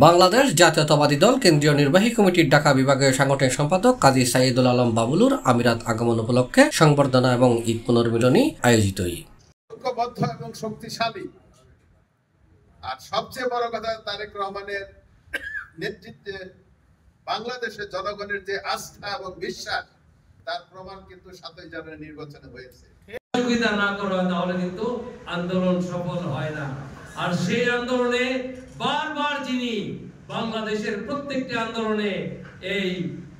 বাংলাদেশ জাতীয়তাবাদী দল কেন্দ্রীয় নির্বাহী কমিটির ঢাকা বিভাগীয় সাংগঠনিক সম্পাদক কাজী সাইদুল আলম বাবুলুর আমিরাত আগমন উপলক্ষে সংবর্ধনা এবং ঈদ পুনর্মিলনী আয়োজিত। ঐক্যবদ্ধ এবং শক্তিশালী, আর সবচেয়ে বড় কথা তারেক রহমানের নেতৃত্বে বাংলাদেশের জনগণের যে আস্থা এবং বিশ্বাস, তার প্রমাণ কিন্তু 7 জানুয়ারি নির্বাচনে হয়েছে। সহযোগিতা না করা তাহলে কিন্তু আন্দোলন সফল হয় না। আর সেই আন্দোলনে বারবার যিনি বাংলাদেশের প্রত্যেকটি আন্দোলনে এই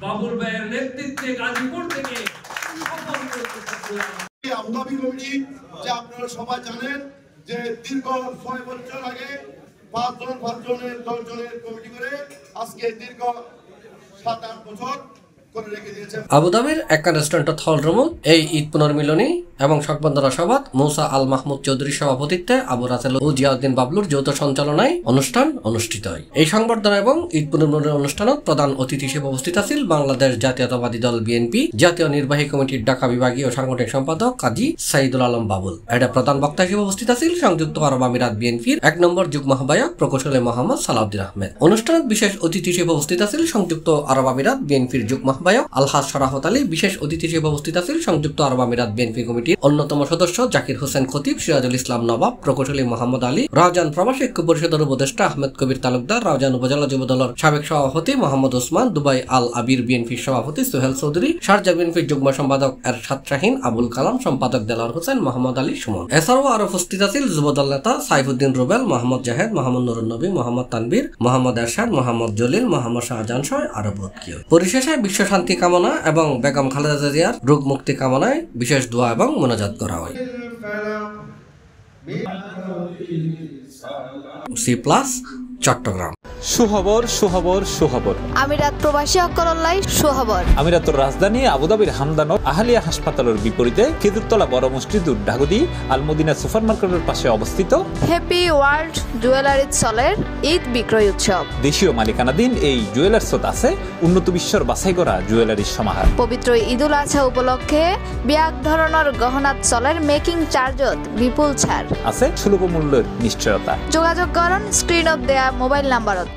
বাবুল ভাইয়ের নেতৃত্বে গাজীপুর থেকে সফল করতে আবুধাবি কমিটি, যে আপনারা সবাই জানেন যে দীর্ঘ 6 বছর আগে 5 জনের 10 জনের কমিটি করে আজকে দীর্ঘ 7-8 বছর করে রেখে দিয়েছে। আবুধাবির একটা রেস্টুরেন্ট হলরুমে এই ঈদ পুনর্মিলনী এবং সংবর্ধনা সভা মুসা আল মাহমুদ চৌধুরীর সভাপতিত্বে আবু রাসেল ও জিয়াউদ্দিন বাবলুর যৌথ সঞ্চালনায় অনুষ্ঠান অনুষ্ঠিত হয়। এই সংবর্ধনা এবং ঈদ পুনর্মিলনী অনুষ্ঠানত প্রধান অতিথি হিসেবে উপস্থিত আছেন বাংলাদেশ জাতীয়তাবাদী দল বিএনপি জাতীয় নির্বাহী কমিটির ঢাকা বিভাগীয় সাংগঠনিক সম্পাদক কাজী সাইদুল আলম বাবুল। এটা প্রধান বক্তা হিসেবে উপস্থিত আছেন সংযুক্ত আরব আমিরাত বিএনপির 1 নম্বর যুগ্ম আহ্বায়ক প্রকৌশলী মোহাম্মদ সালাউদ্দিন আহমেদ। অনুষ্ঠানত বিশেষ অতিথি হিসেবে উপস্থিত আছেন সংযুক্ত আরব আমিরাত বিএনপির যুগ্ম আহ্বায়ক আলহাজ শরাফত আলী। বিশেষ অতিথি হিসেবে উপস্থিত আছেন সংযুক্ত আরব আমিরাত বিএনপি কমিটির অন্যতম সদস্য জাকির হোসেন খতিব, সিরাজুল ইসলাম নবাব, প্রকৌশলী মোহাম্মদ আলী, রাউজান প্রবাসী ঐক্য পরিষদের উপদেষ্টা আহমেদ কবির তালুকদার, রাউজান উপজেলা যুবদলের সাবেক সভাপতি মোহাম্মদ ওসমান, দুবাই আল আবির বিএনপির সভাপতি সোহেল চৌধুরী, শারজা বিএনপির যুগ্ম সম্পাদক এরশাদ শাহিন, আবুল কালাম, সম্পাদক দেলাওয়ার হোসেন, মোহাম্মদ আলী সুমন। এছাড়াও আরো উপস্থিত আছেন যুবদল নেতা সাইফুদ্দিন রুবেল, মোহাম্মদ জাহেদ, মোহাম্মদ নুরুন নবী, মোহাম্মদ তানবীর, মোহাম্মদ এরশাদ, মোহাম্মদ জলিল, মোহাম্মদ শাহজাহান সহ আরো বহুত কেউ। পরিশেষে বিশ্ব শান্তি কামনা এবং বেগম খালেদা জিয়ার রোগ মুক্তি কামনায় বিশেষ দোয়া এবং মোনাজাত করা হয়। C plus Chittagong. সুখবর সুখবর সুখবর আমিরাত প্রবাসী অকরল্লাই সুখবর। আমিরাতের রাজধানী আবুধাবির হামদানত আহলিয়া হাসপাতালের বিপরীতে খেজুরতলা বড় মসজিদুর ঢাকুদি আল মদিনা সুপার মার্কেটের পাশে অবস্থিত হ্যাপি ওয়ার্ল্ড জুয়েলারি চলের ঈদ বিক্রয় উৎসব। দেশীয় মালিকানাধীন এই জুয়েলার্সত আছে উন্নত বিশ্বর বাছাই করা জুয়েলারির সমাহার। পবিত্র ঈদুল আজহা উপলক্ষে ব্যাগ ধরনের গহনাত চলের মেকিং চার্জত বিপুল ছাড় আছে সুলভ মূল্যের নিশ্চয়তা। যোগাযোগ করুন স্ক্রিনত দেয়া মোবাইল নাম্বারত।